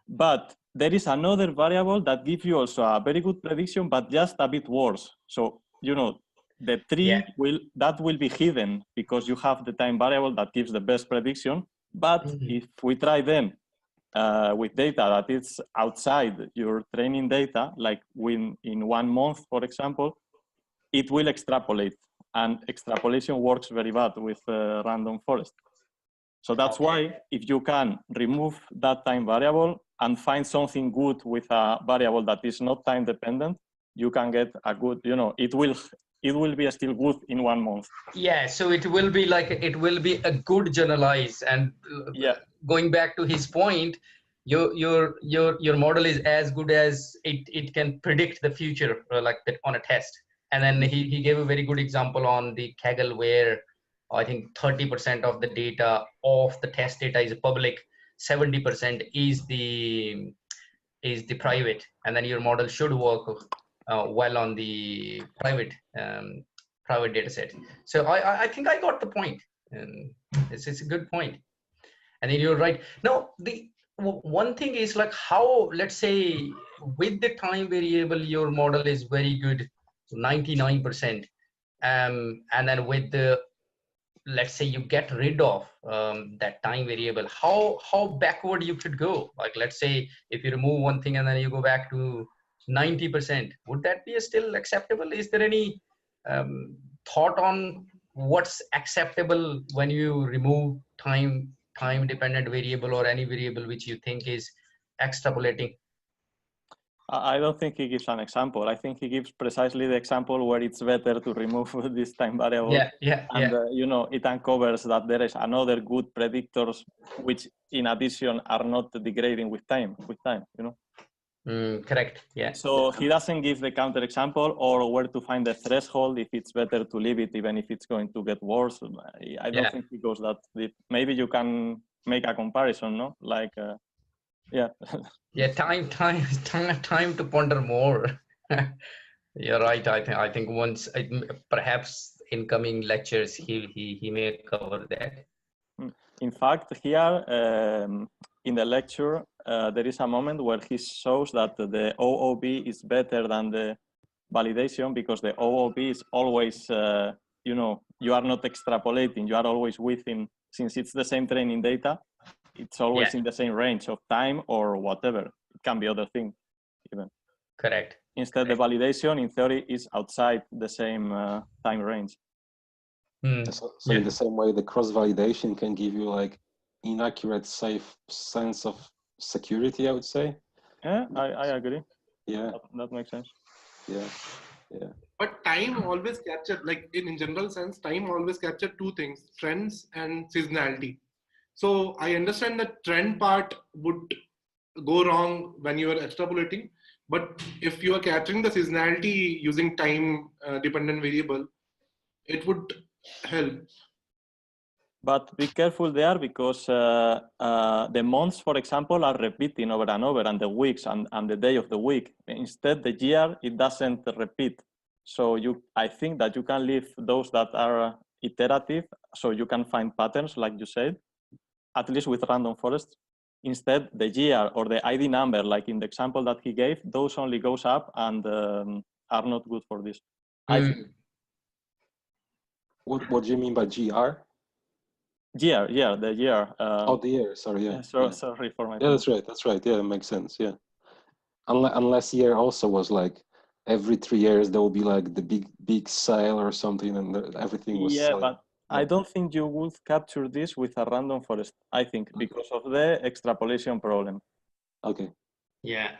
But there is another variable that gives you also a very good prediction, but just a bit worse. So, you know, the tree will be hidden because you have the time variable that gives the best prediction. But if we try them with data that is outside your training data, like in 1 month, for example, it will extrapolate. And extrapolation works very bad with random forest. So that's why if you can remove that time variable and find something good with a variable that is not time dependent, you can get a good, you know, it will be still good in 1 month. Yeah, so it will be like, it will be a good generalize. And going back to his point, your model is as good as it can predict the future, like that on a test. And then he gave a very good example on the Kaggle where I think 30% of the data of the test data is public, 70% is the private, and then your model should work well on the private data set. So I think I got the point, and it's a good point. And then you're right. Now the one thing is like how, let's say with the time variable your model is very good, 99%, and then with the, let's say you get rid of that time variable, how backward you could go? Like let's say if you remove one thing and then you go back to 90%, would that be still acceptable? Is there any thought on what's acceptable when you remove time dependent variable or any variable which you think is extrapolating? I don't think he gives an example. I think he gives precisely the example where it's better to remove this time variable. You know, it uncovers that there is another good predictors which in addition are not degrading with time, you know. Correct. Yeah. So he doesn't give the counter example or where to find the threshold, if it's better to leave it even if it's going to get worse. I don't think he goes that deep. Maybe you can make a comparison, no? Like time to ponder more. You're right. I think once, perhaps in coming lectures he may cover that. In fact, here in the lecture there is a moment where he shows that the OOB is better than the validation because the OOB is always you know, you are not extrapolating, you are always within, since it's the same training data, it's always in the same range of time or whatever. It can be other thing even. Correct. Instead, the validation in theory is outside the same time range. So in the same way, the cross-validation can give you like inaccurate, safe sense of security, I would say. Yeah, I agree. Yeah, that makes sense. Yeah, yeah. But time always captured, like in general sense, time always captured two things: trends and seasonality. So I understand the trend part would go wrong when you are extrapolating, but if you are capturing the seasonality using time dependent variable, it would help. But be careful there, because the months, for example, are repeating over and over, and the weeks and the day of the week. Instead, the year, it doesn't repeat. So I think that you can leave those that are iterative, so you can find patterns, like you said, at least with random forests. Instead, the year or the ID number, like in the example that he gave, those only goes up and are not good for this. I think. What do you mean by GR? Year, the year. The year, sorry, yeah. Sorry for my. Yeah, that's right, yeah, it makes sense, yeah. Unless year also was like, every 3 years there will be like the big sale or something, and everything was selling. But I don't think you would capture this with a random forest, I think, because of the extrapolation problem. Okay. Yeah.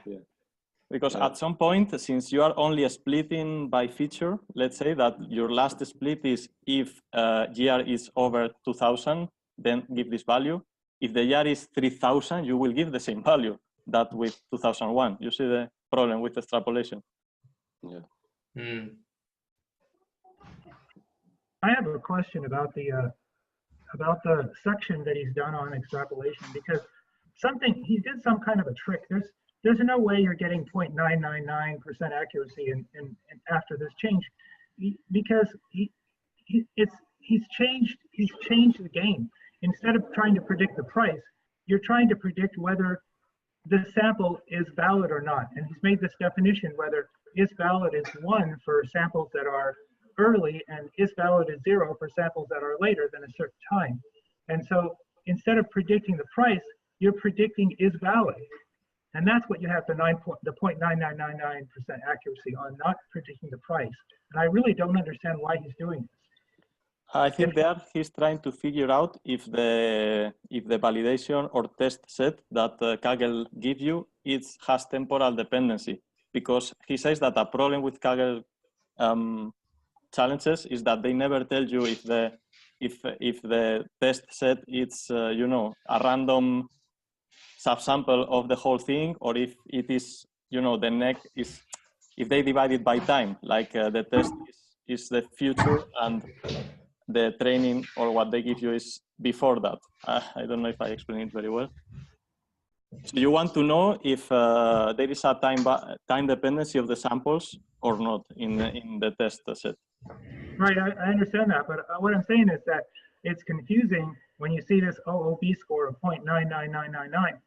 Because at some point, since you are only splitting by feature, let's say that your last split is if year is over 2000, then give this value. If the year is 3000, you will give the same value that with 2001. You see the problem with extrapolation? Yeah. I have a question about the section that he's done on extrapolation, because he did some kind of a trick. There's no way you're getting 0.999% accuracy in after this change, because he's changed the game. Instead of trying to predict the price, you're trying to predict whether the sample is valid or not. And he's made this definition, whether is valid is 1 for samples that are early, and is valid is 0 for samples that are later than a certain time. And so instead of predicting the price, you're predicting is valid. And that's what you have the 0.9999% accuracy on, not predicting the price. And I really don't understand why he's doing this. I think that he's trying to figure out if the validation or test set that Kaggle gives you has temporal dependency, because he says that a problem with Kaggle challenges is that they never tell you if the test set is a random subsample of the whole thing, or if it is the next is if they divide it by time, like the test is the future and the training or what they give you is before that. I don't know if I explained it very well. So you want to know if there is a time dependency of the samples or not in the test set. Right, I understand that, but what I'm saying is that it's confusing when you see this OOB score of 0.99999.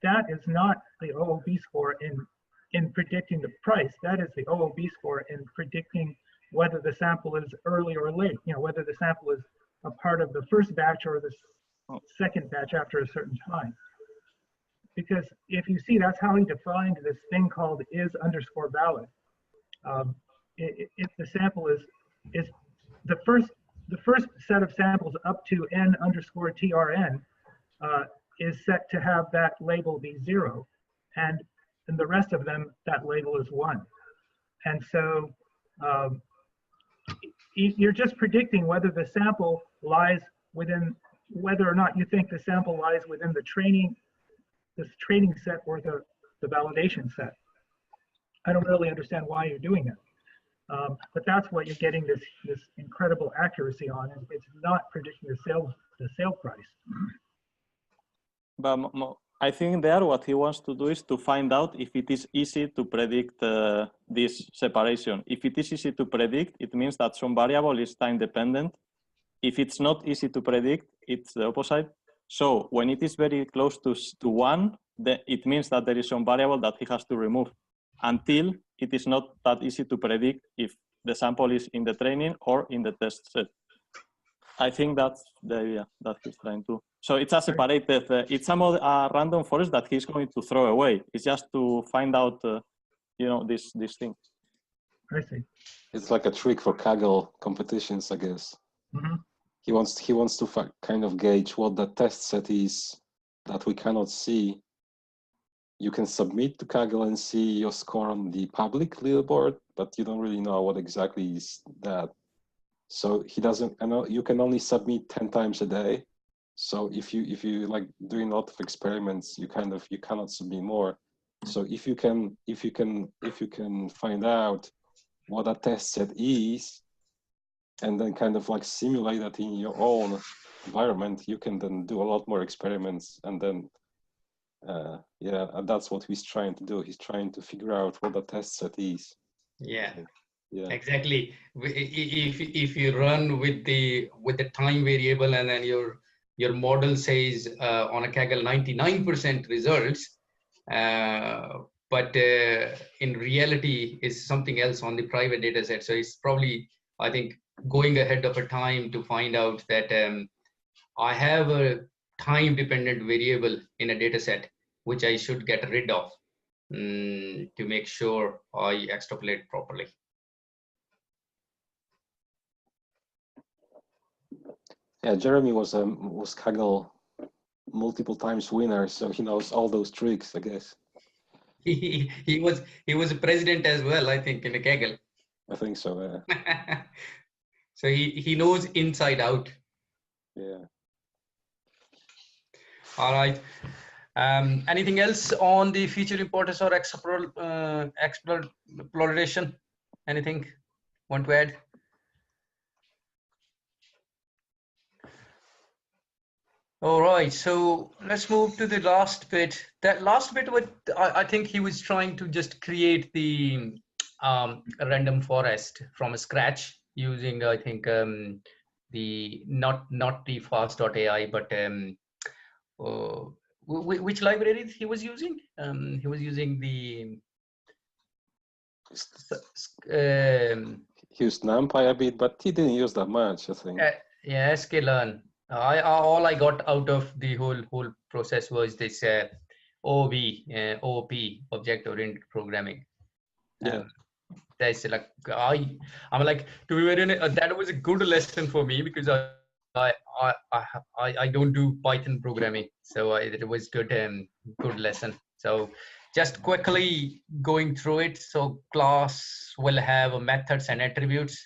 That is not the OOB score in predicting the price. That is the OOB score in predicting whether the sample is early or late, whether the sample is a part of the first batch or the second batch after a certain time. Because if you see, that's how he defined this thing called is_valid. If the sample is the first set of samples up to n_trn is set to have that label be 0, and in the rest of them, that label is 1. And so you're just predicting whether the sample lies within, whether or not you think the sample lies within the training set or the validation set. I don't really understand why you're doing that. But that's what you're getting this incredible accuracy on. It's not predicting the sale price. But I think there what he wants to do is to find out if it is easy to predict this separation. If it is easy to predict, it means that some variable is time dependent. If it's not easy to predict, it's the opposite. So when it is very close to 1, it means that there is some variable that he has to remove, until it is not that easy to predict if the sample is in the training or in the test set. I think that's the idea that he's trying to. So it's a separated, it's a random forest that he's going to throw away. It's just to find out, this thing. I see. It's like a trick for Kaggle competitions, I guess. He wants to kind of gauge what the test set is that we cannot see. You can submit to Kaggle and see your score on the public leaderboard, but you don't really know what exactly is that. So he doesn't. I know you can only submit 10 times a day. So if you like doing a lot of experiments, you cannot submit more. So if you can find out what a test set is, and then kind of like simulate that in your own environment, you can then do a lot more experiments. And then yeah, and that's what he's trying to do. He's trying to figure out what a test set is. Yeah. Yeah, exactly. If you run with the time variable, and then your model says on a Kaggle 99% results, but in reality is something else on the private data set. So it's probably, I think, going ahead of a time to find out that I have a time dependent variable in a data set which I should get rid of to make sure I extrapolate properly. Yeah, Jeremy was Kaggle multiple times winner, so he knows all those tricks, I guess. He was a president as well, I think, in a Kaggle. I think so. Yeah. So he knows inside out. Yeah. All right. Anything else on the feature importance or exploration? Anything want to add? All right, so let's move to the last bit. That last bit, what I think he was trying to just create the random forest from scratch using, I think, the not the Fast.ai, but which libraries he was using? He was using the He used NumPy a bit, but he didn't use that much, I think. yeah, sklearn. All I got out of the whole process was this OOP, Object-Oriented Programming. Yeah. That's like I'm like, to be very honest, that was a good lesson for me, because I don't do Python programming, so it was good good lesson. So just quickly going through it. So class will have methods and attributes,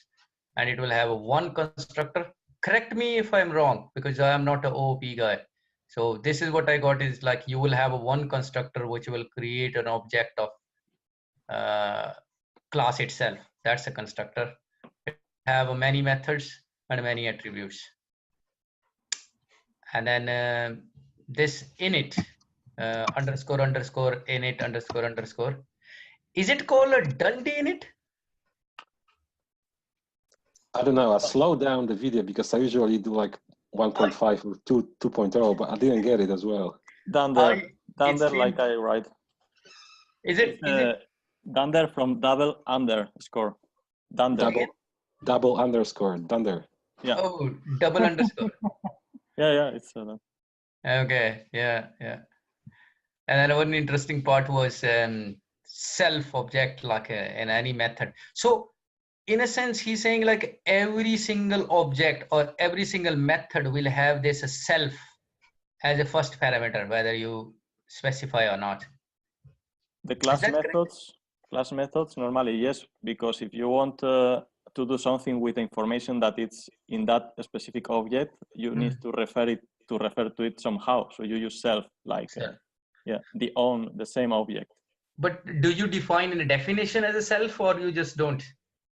and it will have one constructor. Correct me if I'm wrong, because I am not an OOP guy. So this is what I got, is like you will have one constructor which will create an object of class itself. That's a constructor. It have many methods and many attributes. And then this init underscore init underscore. Is it called a Dundee init? I don't know. I slowed down the video because I usually do like 1.5 or 2.0, but I didn't get it as well. Dunder, like I write. Is it Dunder from double underscore. Dunder. Double underscore, Dunder. Yeah. Oh, double underscore. Yeah, it's okay, yeah. And then one interesting part was self object, like in any method. So in a sense, he's saying like every single object or every single method will have this self as a first parameter, whether you specify or not. The class methods normally, yes, because if you want to do something with information that it's in that specific object, you need to refer to it somehow. So you use self, like the same object. But do you define a definition as a self, or you just don't?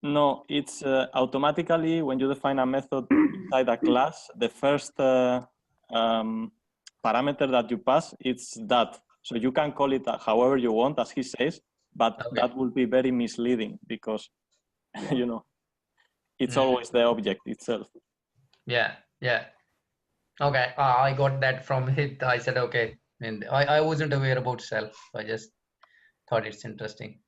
No, it's automatically when you define a method inside a class, the first parameter that you pass, it's that. So you can call it however you want, as he says, but that will be very misleading, because you know, it's always the object itself. Yeah. Okay, I got that from it. I said, okay. And I wasn't aware about self. I just thought it's interesting.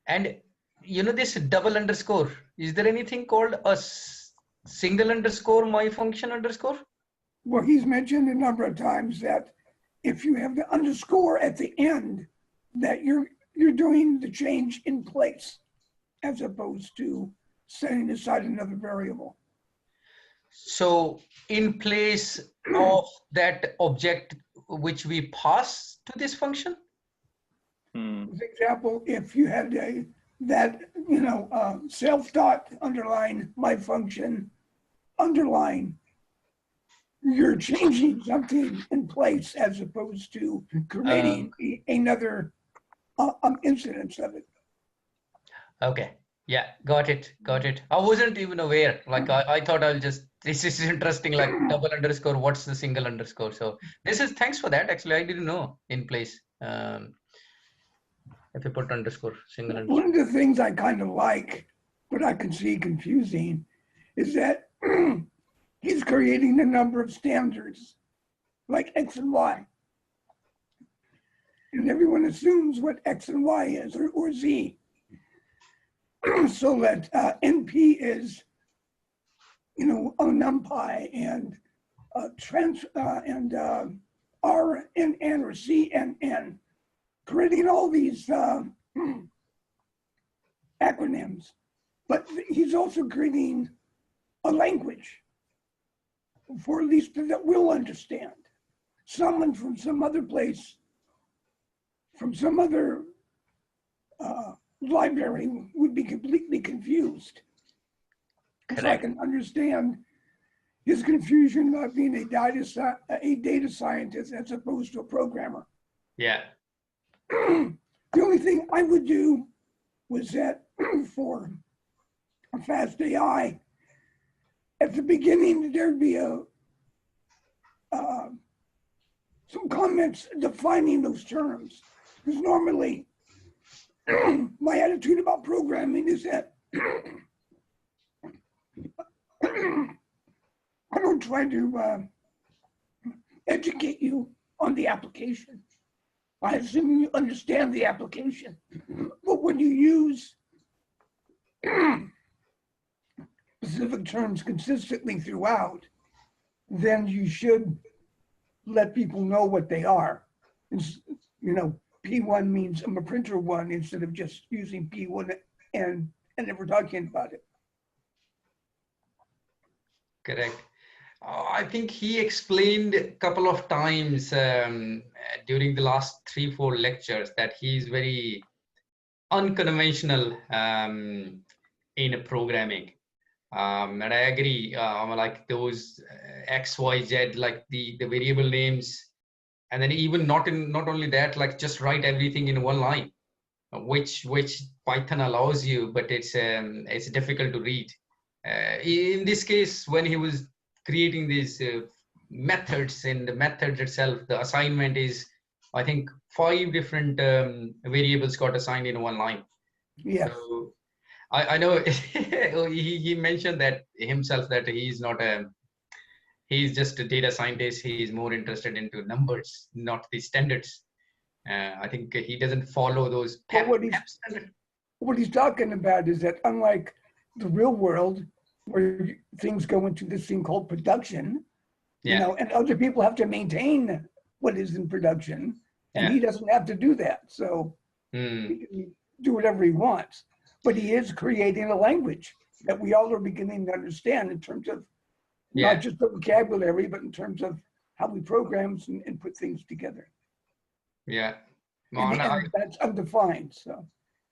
And you know, this double underscore, is there anything called a single underscore my function underscore? Well, he's mentioned a number of times that if you have the underscore at the end, that you're doing the change in place, as opposed to setting aside another variable. So in place of that object which we pass to this function? For example, if you had self dot underline my function underline, you're changing something in place as opposed to creating another instance of it. Okay. Yeah, got it. I wasn't even aware. Like I thought this is interesting, like double underscore, what's the single underscore? So thanks for that. Actually, I didn't know in place. If you put underscore, single underscore. One of the things I kind of like, but I can see confusing, is that he's creating a number of standards like X and Y. And everyone assumes what X and Y is, or Z. So that NP is, a NumPy and RNN or CNN, creating all these acronyms. But he's also creating a language for at least that we'll understand. Someone from some other place, from some other library would be completely confused. Because I can understand his confusion about being a data scientist as opposed to a programmer. Yeah. The only thing I would do was that for Fast.ai, at the beginning, there'd be some comments defining those terms. Because normally, my attitude about programming is that I don't try to educate you on the application. I assume you understand the application. But when you use specific terms consistently throughout, then you should let people know what they are. P1 means I'm a printer one instead of just using P1 and never talking about it. Correct. I think he explained a couple of times during the last 3-4 lectures that he's very unconventional in programming. And I agree, like those X, Y, Z, like the variable names, and then even not only that, like just write everything in one line, which Python allows you, but it's difficult to read. In this case, when he was creating these methods, in the method itself, the assignment is, I think, 5 different variables got assigned in one line. Yeah. So I know he mentioned that himself, that he's just a data scientist. He's more interested into numbers, not the standards. I think he doesn't follow those PEP standards. What he's talking about is that unlike the real world, where things go into this thing called production, and other people have to maintain what is in production, and he doesn't have to do that. So he can do whatever he wants. But he is creating a language that we all are beginning to understand in terms of not just the vocabulary, but in terms of how we program and put things together. Yeah. And that's undefined. So.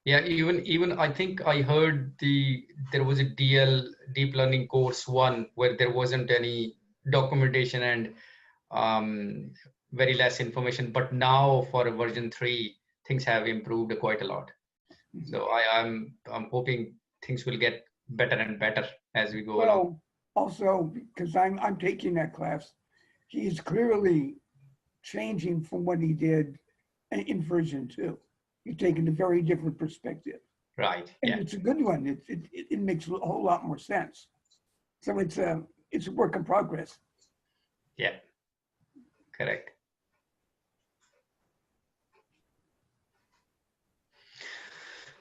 Yeah, even I think I heard there was a deep learning course 1 where there wasn't any documentation and very less information, but now for version 3 things have improved quite a lot. So I'm hoping things will get better and better as we go along. Also, because I'm taking that class, he's clearly changing from what he did in version 2. You're taking a very different perspective. Right. And it's a good one. It makes a whole lot more sense. So it's a work in progress. Yeah. Correct.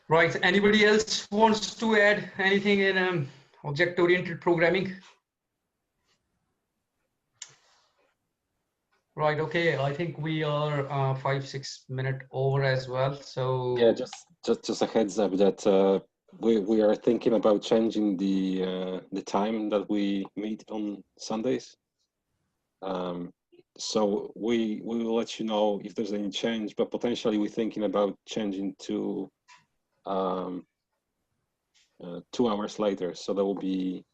Right. Anybody else wants to add anything in object-oriented programming? Right. Okay. I think we are 5-6 minutes over as well. So yeah, just a heads up that we are thinking about changing the time that we meet on Sundays. So we will let you know if there's any change, but potentially we're thinking about changing to 2 hours later. So that will be,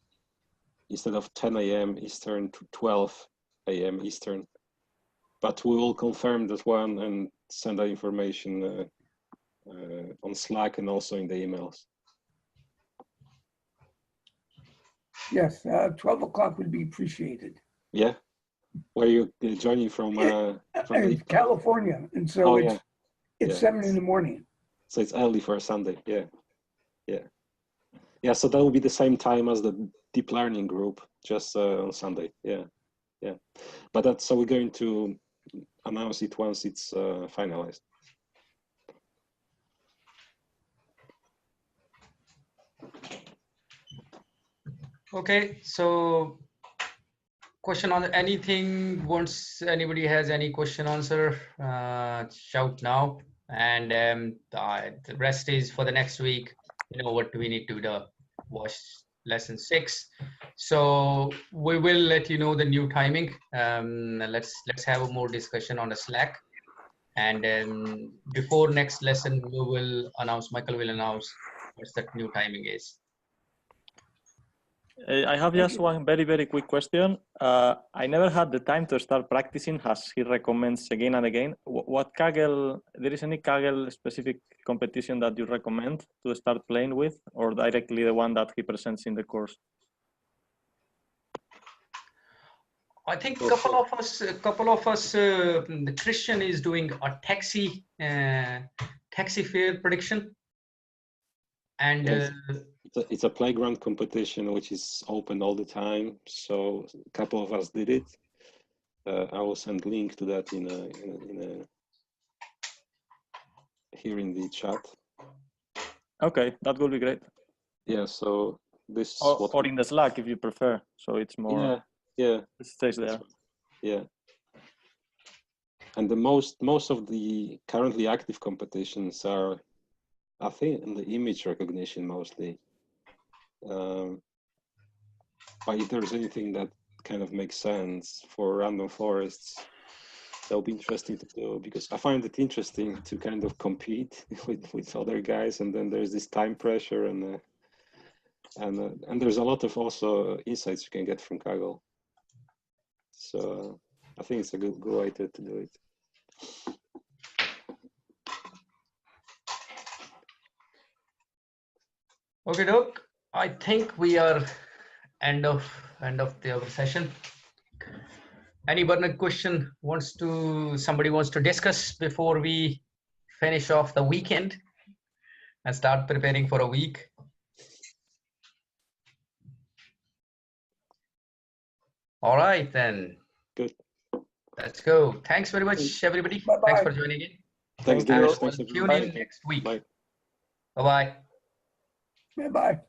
instead of 10 a.m. Eastern, to 12 a.m. Eastern. But we will confirm that one and send that information on Slack and also in the emails. Yes, 12 o'clock would be appreciated. Yeah. Where are you joining from? In California, and so it's 7 in the morning. So it's early for a Sunday. Yeah. So that will be the same time as the deep learning group, just on Sunday. Yeah. But that's, so we're going to announce it once it's finalized. Okay, so question on anything, once anybody has any question answer, shout now, and the rest is for the next week. You know what we need to do, watch lesson 6. So we will let you know the new timing. Let's have a more discussion on the Slack, and before next lesson we will announce, Michael will announce what that new timing is. I have just one very quick question. I never had the time to start practicing, as he recommends again and again. What Kaggle, there is any Kaggle specific competition that you recommend to start playing with, or directly the one that he presents in the course? I think a couple of us, Christian is doing a taxi fare prediction, and yes. It's a playground competition which is open all the time. So a couple of us did it. I will send link to that here in the chat. Okay, that would be great. Yeah. So this or in the Slack if you prefer. So it's more. Yeah. It stays there. Yeah. And the most of the currently active competitions are, I think, in the image recognition mostly. But if there's anything that kind of makes sense for random forests, that'll be interesting to do, because I find it interesting to kind of compete with other guys, and then there's this time pressure, and there's a lot of also insights you can get from Kaggle. So I think it's a good way to do it. Okay, Doc. I think we are end of the session. Any burning question somebody wants to discuss before we finish off the weekend and start preparing for a week? All right, then. Good. Let's go. Thanks very much, everybody. Bye-bye. Thanks for joining in. Thanks, And Dinesh. Thanks, tune in next week. Bye. Bye-bye. Bye-bye.